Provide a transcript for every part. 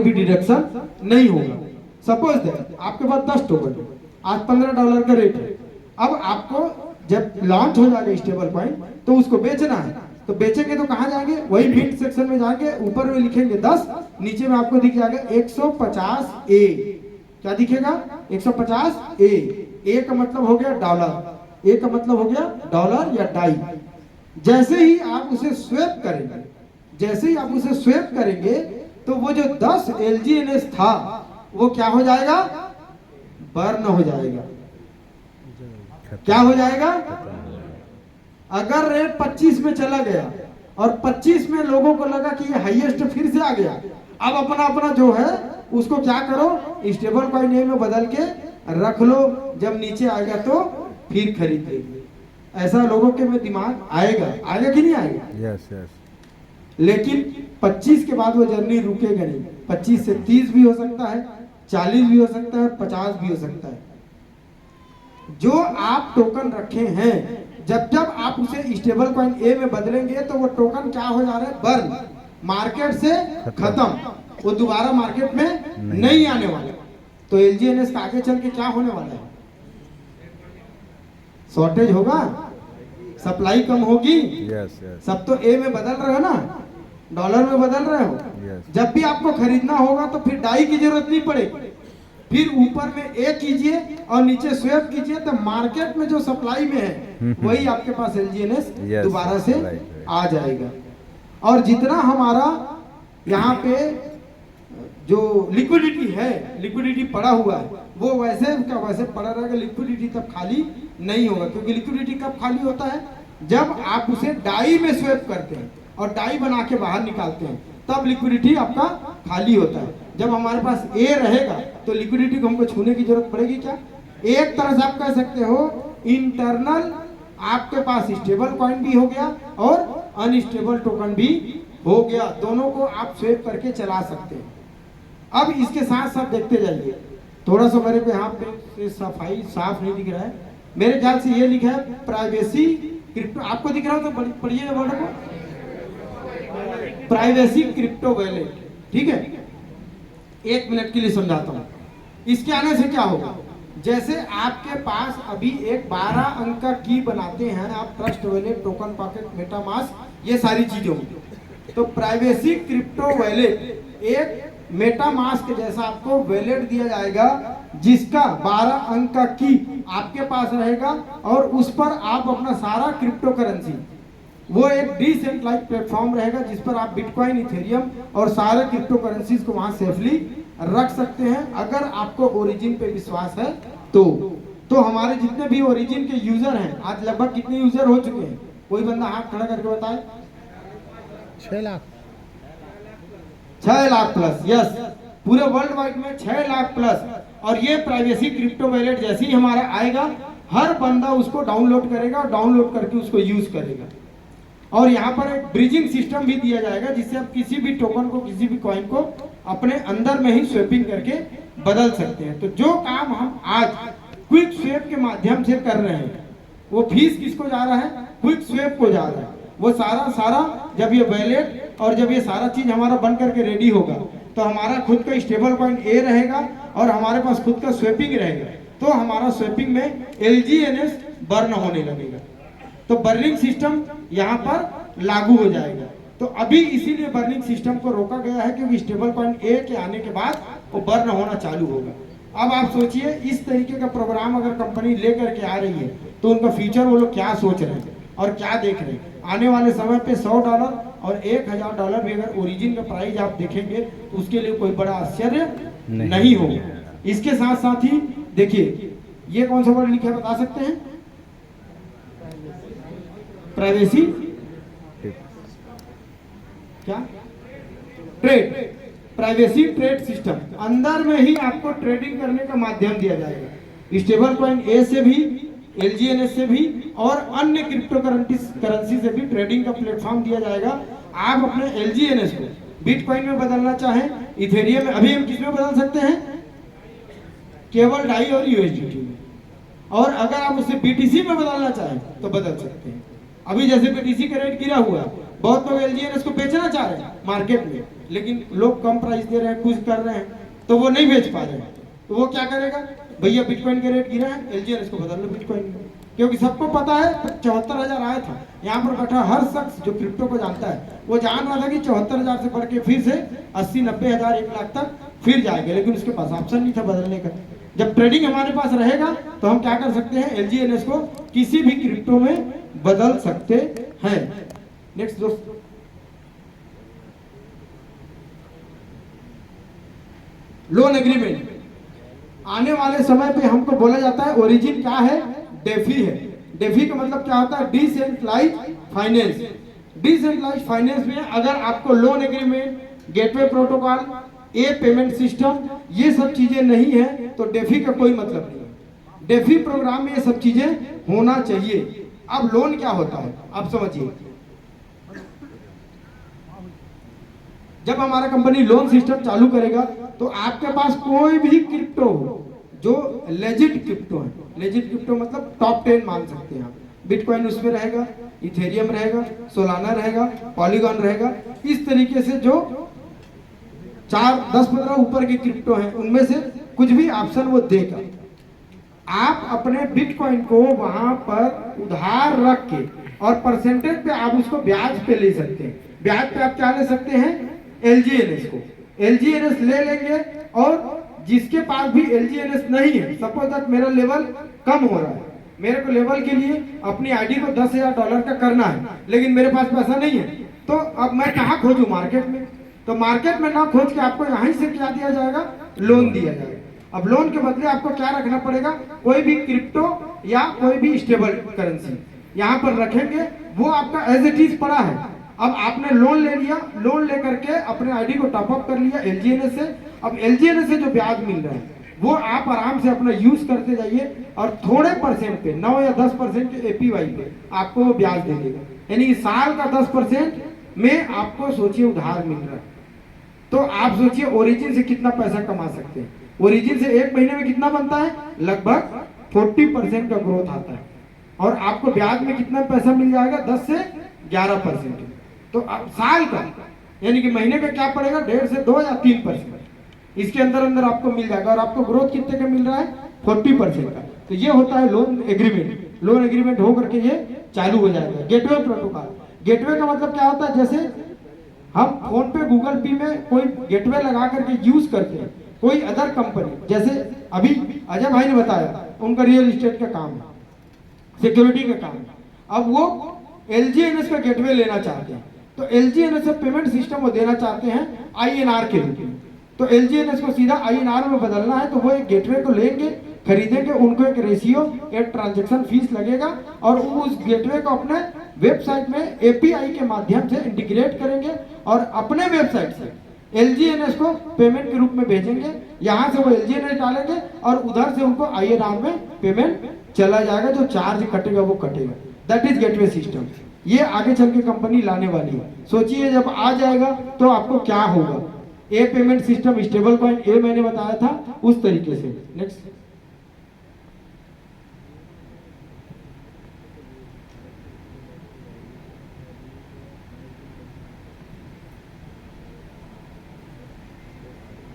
भी डिडक्शन नहीं होगा। सपोज दैट आपके पास 10 टोकन, आज $15 का रेट है। अब आपको जब लॉन्च हो जाएगा स्टेबल कॉइन तो उसको बेचना है, तो बेचेंगे तो कहाँ जाएंगे, वही मिंट सेक्शन में जाएंगे, ऊपर में लिखेंगे 10, नीचे में आपको दिख जाएगा 150 ए। क्या दिखेगा, 150 ए का मतलब हो गया डॉलर, ए का मतलब हो गया डॉलर या डाई। जैसे ही आप उसे स्वेप करेंगे, जैसे ही आप उसे स्वेप करेंगे तो वो जो 10 LGNS था वो क्या हो जाएगा, बर्न हो जाएगा। क्या हो जाएगा, अगर रेट 25 में चला गया और 25 में लोगों को लगा कि ये हाईएस्ट फिर से आ गया, अब अपना अपना जो है उसको क्या करो, स्टेबल कॉइन ए में बदल के रख लो, जब नीचे आएगा तो फिर खरीद लेंगे। ऐसा लोगों के में दिमाग आएगा, आएगा कि नहीं आएगा? Yes yes. लेकिन 25 के बाद वो जर्नी रुकेगा नहीं। 25 से 30 भी हो सकता है, 40 भी हो सकता है, 50 भी हो सकता है। जो आप टोकन रखे हैं, जब जब आप उसे स्टेबल कॉइन ए में बदलेंगे तो वो टोकन क्या हो जा रहा है, बर्न, मार्केट से खत्म, वो दोबारा मार्केट में नहीं आने वाला। तो LGNS का आगे चल के क्या होने वाला है, शॉर्टेज होगा, सप्लाई कम होगी। Yes yes. सब तो ए में बदल रहे हो ना, डॉलर में बदल रहे हो। जब भी आपको खरीदना होगा तो फिर डाई की जरूरत नहीं पड़ेगी, फिर ऊपर में ए कीजिए और नीचे स्वेप कीजिए, तो मार्केट में जो सप्लाई में है वही आपके पास LGNS दोबारा से आ जाएगा। और जितना हमारा यहाँ पे जो लिक्विडिटी है, लिक्विडिटी पड़ा हुआ है, वो वैसे का वैसे पड़ा रहेगा। लिक्विडिटी तब खाली नहीं होगा, क्योंकि लिक्विडिटी कब खाली होता है, जब आप उसे डाई में स्वेप करते हैं और डाई बना के बाहर निकालते हैं, तब लिक्विडिटी आपका खाली होता है। जब हमारे पास ए रहेगा तो लिक्विडिटी को हमको छूने की जरूरत पड़ेगी क्या? एक तरह से आप कह सकते हो इंटरनल आपके पास स्टेबल कॉइन भी हो गया और अनस्टेबल टोकन भी हो गया, दोनों को आप स्वेप करके चला सकते हैं। अब इसके साथ साथ देखते जाइए, थोड़ा सा मेरे को यहाँ पे सफाई साफ नहीं दिख रहा है, मेरे ख्याल से ये लिखा है प्राइवेसी क्रिप्टो, आपको दिख रहा हो तो पढ़िए वर्ड को, प्राइवेसी क्रिप्टो वैलेट। ठीक है, 1 मिनट के लिए समझाता हूँ। इसके आने से क्या होगा, जैसे आपके पास अभी एक 12 अंक का की बनाते हैं आप, trust wallet, token pocket, MetaMask, ये सारी चीजों, तो प्राइवेसी क्रिप्टो वैलेट एक मेटामास्क जैसा आपको वैलेट दिया जाएगा, जिसका 12 अंक का की आपके पास रहेगा और उस पर आप अपना सारा क्रिप्टो करेंसी, वो एक डिसेंट्रलाइज्ड प्लेटफॉर्म रहेगा जिस पर आप बिटकॉइन, इथेरियम और सारे क्रिप्टो करेंसीज को वहां सेफली रख सकते हैं। अगर आपको ओरिजिन पे विश्वास है तो हमारे जितने भी ओरिजिन के यूजर हैं, आज लगभग कितने यूजर हो चुके हैं, कोई बंदा हाथ खड़ा करके बताए? 6 लाख। 6 लाख प्लस। यस, पूरे वर्ल्ड वाइड में 6 लाख प्लस। और ये प्राइवेसी क्रिप्टो वैलेट जैसे ही हमारा आएगा, हर बंदा उसको डाउनलोड करेगा और डाउनलोड करके उसको यूज करेगा। और यहाँ पर एक ब्रिजिंग सिस्टम भी दिया जाएगा, जिससे आप किसी भी टोकन को, किसी भी कॉइन को अपने अंदर में ही स्वेपिंग करके बदल सकते हैं। तो जो काम हम आज क्विक स्वेप के माध्यम से कर रहे हैं, वो फीस किसको जा रहा है, क्विक स्वेप को जा रहा है। वो सारा जब ये वैलेट और जब ये सारा चीज हमारा बन करके रेडी होगा, तो हमारा खुद का स्टेबल कॉइन ए रहेगा और हमारे पास खुद का स्वेपिंग रहेगा, तो हमारा स्वेपिंग में LGNS बर्न होने लगेगा। तो बर्निंग सिस्टम यहाँ पर लागू हो जाएगा। तो अभी इसीलिए बर्निंग सिस्टम को रोका गया है, क्योंकि स्टेबल कॉइन ए के आने के बाद वो बर्न होना चालू होगा। अब आप सोचिए, इस तरीके का प्रोग्राम अगर कंपनी लेकर के आ रही है तो उनका फ्यूचर वो लोग क्या सोच रहे हैं और क्या देख रहे हैं। आने वाले समय पे $100 और $1000 भी अगर ओरिजिन का प्राइस आप देखेंगे तो उसके लिए कोई बड़ा आश्चर्य नहीं होगा। इसके साथ साथ ही देखिए, ये कौन सा वर्ड लिखा है बता सकते हैं? प्राइवेसी क्या, ट्रेड, प्राइवेसी ट्रेड सिस्टम। अंदर में ही आपको ट्रेडिंग करने का माध्यम दिया जाएगा, स्टेबल कॉइन ए से भी, LGNS से भी और अन्य क्रिप्टो करेंसी से भी ट्रेडिंग का प्लेटफॉर्म दिया जाएगा। आप अपने LGNS को बिटकॉइन में बदलना चाहें, इथेरियम में, अभी हम किस में बदल सकते हैं? केवल डाई और USDT में। और अगर आप उसे BTC में बदलना चाहें तो बदल सकते हैं। अभी जैसे BTC का रेट गिरा हुआ है, बहुत लोग LGNS को बेचना चाह रहे हैं मार्केट में, लेकिन लोग कम प्राइस दे रहे हैं, कुछ कर रहे हैं, तो वो नहीं बेच पा रहे हैं। तो वो क्या करेगा, भैया बिटकॉइन का रेट गिरा है, एलजीएनएस को बदल लो बिटकॉइन में, क्योंकि सबको पता है 74,000 आया था। यहाँ पर बैठा हर शख्स जो क्रिप्टो को जानता है वो जान रहा था कि 74,000 से बढ़ के फिर से 80-90,000 1 लाख तक फिर जाएगा, लेकिन उसके पास ऑप्शन नहीं था बदलने का। जब ट्रेडिंग हमारे पास रहेगा तो हम क्या कर सकते हैं, एलजीएनएस को किसी भी क्रिप्टो में बदल सकते हैं। नेक्स्ट दोस्तों, लोन एग्रीमेंट। आने वाले समय पे हमको बोला जाता है ओरिजिन क्या है, डेफी है। डेफी का मतलब क्या होता है, डिसेंट्रलाइज फाइनेंस। डिसेंट्रलाइज फाइनेंस में अगर आपको लोन एग्रीमेंट, गेटवे प्रोटोकॉल, ए पेमेंट सिस्टम, ये सब चीजें नहीं है तो डेफी का कोई मतलब नहीं है। डेफी प्रोग्राम में ये सब चीजें होना चाहिए। अब लोन क्या होता है आप समझिए। जब हमारा कंपनी लोन सिस्टम चालू करेगा तो आपके पास कोई भी क्रिप्टो हो जो लेजिट क्रिप्टो है, लेजिट क्रिप्टो मतलब टॉप 10 मान सकते हैं आप, बिटकॉइन उसमें रहेगा, इथेरियम रहेगा, सोलाना रहेगा, पॉलीगॉन रहेगा, इस तरीके से जो 4, 10, 15 ऊपर के क्रिप्टो हैं उनमें से कुछ भी ऑप्शन वो देगा। आप अपने बिटकॉइन को वहां पर उधार रख के और परसेंटेज पे आप उसको ब्याज पे ले सकते हैं। ब्याज पे आप क्या ले सकते हैं, एलजीएनएस को, एलजीएनएस ले लेंगे। और जिसके पास भी एलजीएनएस नहीं है, सपोज दैट मेरा लेवल कम हो रहा है, मेरे को लेवल के लिए अपनी आईडी को $10,000 का करना है, लेकिन मेरे पास पैसा नहीं है, तो अब मैं कहाँ खोजूं, मार्केट में। तो मार्केट में ना खोज के आपको यहीं से क्या दिया जाएगा, लोन दिया जाएगा। अब लोन के बदले आपको क्या रखना पड़ेगा, कोई भी क्रिप्टो या कोई भी स्टेबल करेंसी यहाँ पर रखेंगे, वो आपका एज इट इज पड़ा है। अब आपने लोन ले लिया, लोन लेकर के अपने आईडी को टॉपअप कर लिया एलजीएनएस से। अब एलजीएनएस से जो ब्याज मिल रहा है वो आप आराम से अपना यूज करते जाइए और थोड़े परसेंट पे 9 या 10% के एपीवाई पे आपको वो ब्याज दे देगा। यानी साल का 10% में आपको सोचिए उधार मिल रहा है। तो आप सोचिए ओरिजिन से कितना पैसा कमा सकते हैं। ओरिजिन से एक महीने में कितना बनता है, लगभग 40% का ग्रोथ आता है, और आपको ब्याज में कितना पैसा मिल जाएगा, 10 से 11%। तो अब साल का यानी कि महीने का क्या पड़ेगा, 1.5 से 2 या 3%, इसके अंदर अंदर आपको मिल जाएगा। और आपको ग्रोथ कितने का मिल रहा है, 40% का। तो ये होता है लोन एग्रीमेंट। लोन एग्रीमेंट हो करके ये चालू हो जाएगा। गेटवे प्रोटोकॉल, गेटवे का मतलब क्या होता है, जैसे हम फोन पे गूगल पे में कोई गेटवे लगा करके यूज करते हैं, कोई अदर कंपनी, जैसे अभी अजय भाई ने बताया उनका रियल एस्टेट का काम है, सिक्योरिटी का काम है, अब वो एलजीएनएस का गेटवे लेना चाहते हैं, तो एलजीएनएस से पेमेंट सिस्टम वो देना चाहते हैं आईएनआर के रूप में। तो एलजीएनएस को सीधा आईएनआर में बदलना है, तो वो एक गेटवे को लेंगे, खरीदेंगे, उनको एक रेशियो, एक ट्रांजैक्शन फीस लगेगा, और वो उस गेटवे को अपने वेबसाइट में एपीआई के माध्यम से इंटीग्रेट करेंगे और अपने वेबसाइट से एलजीएनएस को पेमेंट के रूप में भेजेंगे। यहाँ से वो एलजीएनएस डालेंगे और उधर से उनको आईएनआर में पेमेंट चला जाएगा, जो चार्ज कटेगा वो कटेगा। That is gateway system. ये आगे चल के कंपनी लाने वाली है। सोचिए जब आ जाएगा तो आपको क्या होगा। ए पेमेंट सिस्टम, स्टेबल कॉइन, ए मैंने बताया था उस तरीके से। Next,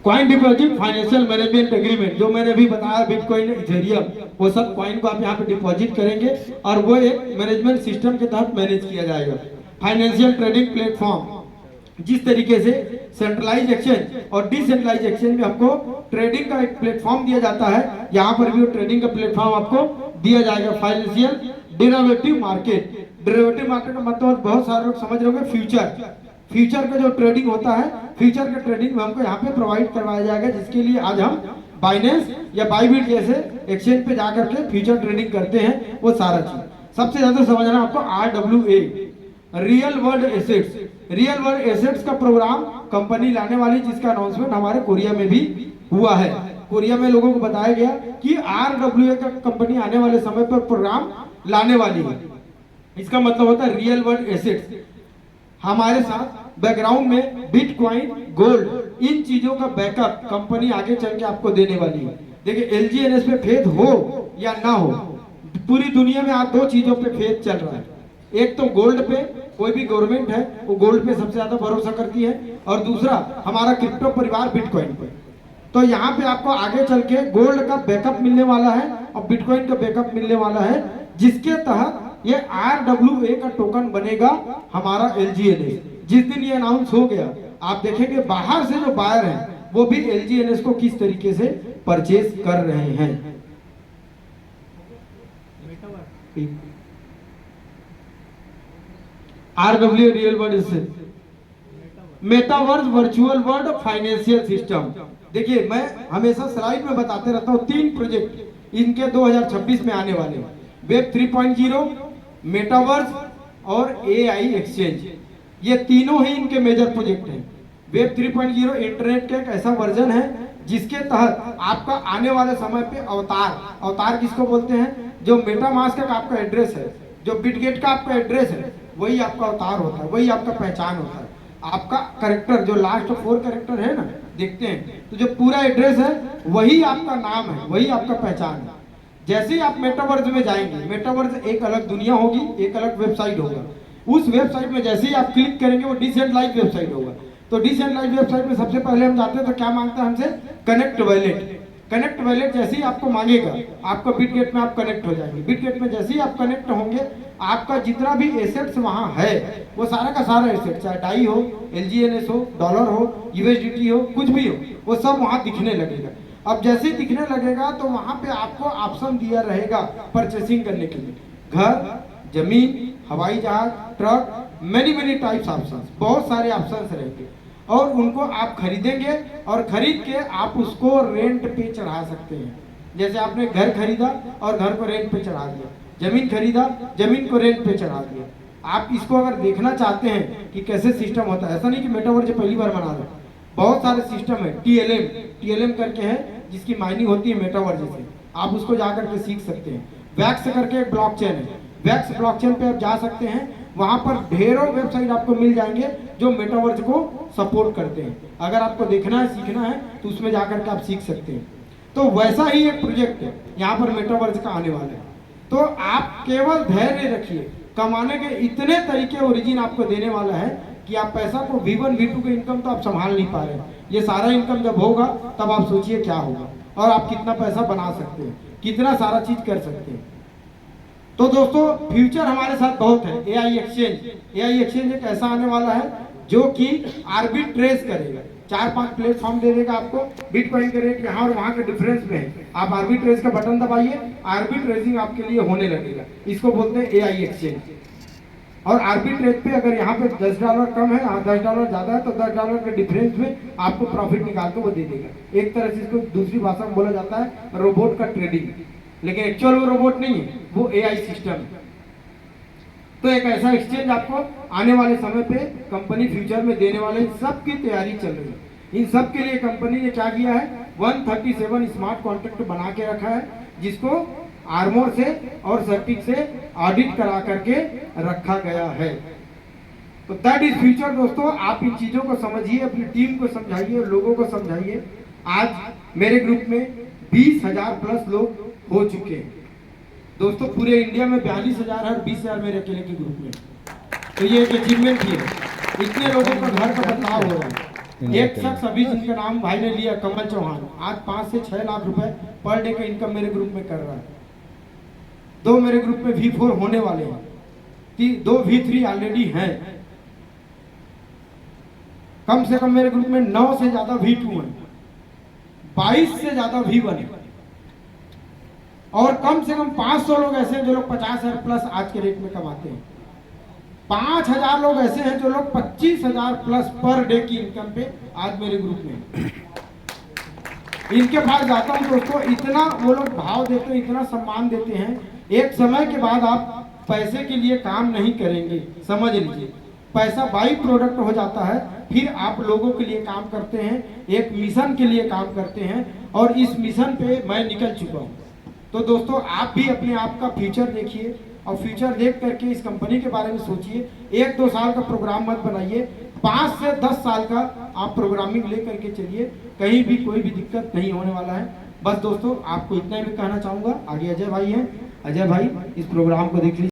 coin deposit financial management agreement, जो मैंने अभी बताया, बिटकॉइन, इथेरियम, वो सब कॉइन को आप यहाँ पे डिपॉजिट करेंगे और वो एक मैनेजमेंट सिस्टम के तहत मैनेज किया जाएगा। फाइनेंशियल ट्रेडिंग प्लेटफॉर्म, जिस तरीके से सेंट्रलाइज एक्सचेंज और डिसेंट्रलाइज एक्सचेंज में हमको ट्रेडिंग का एक प्लेटफॉर्म दिया जाता है, यहाँ पर भी वो ट्रेडिंग का प्लेटफॉर्म आपको दिया जाएगा। Financial derivative market, derivative market का मतलब बहुत सारे लोग समझ रहे होंगे फ्यूचर, फ्यूचर का जो ट्रेडिंग होता है, फ्यूचर के ट्रेडिंग में हमको यहाँ पे प्रोवाइड करवाया जाएगा, जिसके लिए आज हम बाइनेंस या बाइबिट जैसे एक्सचेंज पे जाकर के फ्यूचर ट्रेडिंग करते हैं। वो सारा चीज सबसे ज्यादा समझना आपको RWA, real world assets. Real world assets का प्रोग्राम कंपनी लाने वाली, जिसका अनाउंसमेंट हमारे कोरिया में भी हुआ है। कोरिया में लोगों को बताया गया कि RWA का कंपनी आने वाले समय पर प्रोग्राम लाने वाली है। इसका मतलब होता है रियल वर्ल्ड एसेट्स। हमारे साथ बैकग्राउंड में बिटकॉइन, गोल्ड, इन चीजों का बैकअप कंपनी आगे चल के आपको देने वाली है। देखिए एलजीएनएस पे फेथ हो या ना हो, पूरी दुनिया में आज 2 चीजों पे फेथ चल रहा है, एक तो गोल्ड पे, कोई भी गवर्नमेंट है वो गोल्ड पे सबसे ज्यादा भरोसा करती है, और दूसरा हमारा क्रिप्टो परिवार बिटकॉइन पे। तो यहाँ पे आपको आगे चल के गोल्ड का बैकअप मिलने वाला है और बिटकॉइन का बैकअप मिलने वाला है, जिसके तहत ये RWA का टोकन बनेगा हमारा LGNS। जिस दिन ये अनाउंस हो गया, आप देखेंगे बाहर से जो बायर हैं वो भी LGNS को किस तरीके से परचेज कर रहे हैं। RWA रियल वर्ल्ड से metaverse virtual world financial system. देखिए मैं हमेशा स्लाइड में बताते रहता हूँ 3 प्रोजेक्ट इनके 2026 में आने वाले हैं, वेब 3.0, मेटावर्स और AI एक्सचेंज। ये तीनों ही इनके मेजर प्रोजेक्ट हैं। वेब 3.0 इंटरनेट का एक ऐसा वर्जन है जिसके तहत आपका आने वाले समय पे अवतार किसको बोलते हैं, जो मेटामास्क का आपका एड्रेस है, जो बिटगेट का आपका एड्रेस है, वही आपका अवतार होता है, वही आपका पहचान होता है। आपका करेक्टर जो लास्ट 4 करेक्टर है ना, देखते हैं तो जो पूरा एड्रेस है वही आपका नाम है, वही आपका पहचान है। जैसे ही आप मेटावर्स में जाएंगे, मेटावर्स एक अलग दुनिया होगी, एक अलग वेबसाइट होगा। उस वेबसाइट में जैसे ही आप क्लिक करेंगे वो डिसेंट्रलाइज्ड वेबसाइट होगा। तो डिसेंट्रलाइज्ड वेबसाइट में सबसे पहले हम जाते हैं तो क्या मांगता है हमसे, कनेक्ट वैलेट। कनेक्ट वैलेट जैसे ही आपको मांगेगा, आपका बिटगेट में आप कनेक्ट हो जाएंगे। बिटगेट में जैसे ही आप कनेक्ट होंगे, आपका जितना भी एसेट्स वहां है वो सारा का सारा एसेट, चाहे डाई हो, LGNS हो, डॉलर हो, USDT हो, कुछ भी हो, वो सब वहां दिखने लगेगा। अब जैसे ही दिखने लगेगा तो वहां पे आपको ऑप्शन दिया रहेगा परचेसिंग करने के लिए, घर, जमीन, हवाई जहाज, ट्रक, मेनी टाइप्स ऑप्शंस, बहुत सारे ऑप्शंस रहेंगे और उनको आप खरीदेंगे और खरीद के आप उसको रेंट पे चढ़ा सकते हैं। जैसे आपने घर खरीदा और घर को रेंट पे चढ़ा दिया, जमीन खरीदा, जमीन को रेंट पे चढ़ा दिया। आप इसको अगर देखना चाहते हैं कि कैसे सिस्टम होता है, ऐसा नहीं कि मेटावर्स पहली बार बना रहे, बहुत सारे सिस्टम है। TLM करके है जिसकी माइनिंग होती है मेटावर्स से, आप उसको जा करके सीख सकते हैं। वैक्स करके एक ब्लॉकचेन है, वैक्स ब्लॉकचेन पे आप जा सकते हैं, वहां पर ढेरों वेबसाइट आपको मिल जाएंगे जो मेटावर्स को सपोर्ट करते हैं। अगर आपको देखना है, सीखना है तो उसमें जाकर के आप सीख सकते हैं। तो वैसा ही एक प्रोजेक्ट है यहाँ पर मेटावर्स का आने वाला है। तो आप केवल धैर्य रखिए, कमाने के इतने तरीके ओरिजिन आपको देने वाला है कि आप पैसा को V1 V2 के इनकम तो आप संभाल नहीं पा रहे, ये सारा इनकम जब होगा तब आप सोचिए क्या होगा और आप कितना पैसा बना सकते हैं, कितना सारा चीज कर सकते हैं। तो दोस्तों फ्यूचर हमारे साथ बहुत है। AI एक्सचेंज एक ऐसा आने वाला है जो कि आर्बिट्रेज करेगा, 4-5 प्लेटफॉर्म दे देगा आपको। बिटकॉइन के रेट यहाँ और वहाँ के डिफरेंस में है, आप आर्बिट्रेज का बटन दबाइए, आर्बिट्रेजिंग आपके लिए होने लगेगा। इसको बोलते हैं AI एक्सचेंज। और आर्बिट्रेज पे अगर यहाँ पे $10 कम है, $10 ज्यादा है, तो $10 के डिफरेंस में आपको प्रॉफिट निकाल के वो दे देगा। एक तरह से इसको दूसरी भाषा में बोला जाता है रोबोट का ट्रेडिंग, लेकिन एक्चुअल वो रोबोट नहीं है, वो AI सिस्टम है। तो एक ऐसा एक्सचेंज आपको आने वाले समय पे कंपनी फ्यूचर में देने वाले, सब की तैयारी चल रही है। इन सब के लिए कंपनी ने क्या किया है, 137 स्मार्ट कॉन्ट्रैक्ट बना के रखा है, जिसको आर्मोर से और सर्टिक से ऑडिट करा करके रखा गया है। तो दैट इज फ्यूचर दोस्तों। आप इन चीजों को समझिए, अपनी टीम को समझाइए, लोगों को समझाइए। आज मेरे ग्रुप में 20,000 प्लस लोग हो चुके हैं दोस्तों। पूरे इंडिया में 42,000 है और 20,000 मेरे अकेले के ग्रुप में। तो ये एक अचीवमेंट ही है। इतने लोगों का घर का बदलाव हो रहा है। एक शख्स अभी जिनका नाम भाई ने लिया, कमल चौहान, आज 5 से 6 लाख रुपए पर डे का इनकम मेरे ग्रुप में कर रहा है। 2 मेरे ग्रुप में V4 होने वाले हैं, 2 V3 ऑलरेडी हैं। कम से कम मेरे ग्रुप में 9 से ज्यादा V2 हैं, 22 से ज्यादा V1 है और कम से कम 500 लोग ऐसे हैं जो लोग 50,000 प्लस आज के रेट में कमाते हैं। 5,000 लोग ऐसे हैं जो लोग 25,000 प्लस पर डे की इनकम पे आज मेरे ग्रुप में। इनके पास जाता हूं दोस्तों, इतना वो लोग भाव देते हैं, इतना सम्मान देते हैं। एक समय के बाद आप पैसे के लिए काम नहीं करेंगे, समझ लीजिए। पैसा बाई प्रोडक्ट हो जाता है, फिर आप लोगों के लिए काम करते हैं, एक मिशन के लिए काम करते हैं और इस मिशन पे मैं निकल चुका हूं। तो दोस्तों आप भी अपने आप का फ्यूचर देखिए और फ्यूचर देख करके इस कंपनी के बारे में सोचिए। 1-2 साल का प्रोग्राम मत बनाइए, 5 से 10 साल का आप प्रोग्रामिंग ले करके चलिए, कहीं भी कोई भी दिक्कत नहीं होने वाला है। बस दोस्तों आपको इतना ही मैं कहना चाहूँगा। आगे अजय भाई हैं, अजय भाई इस प्रोग्राम को देख लीजिए।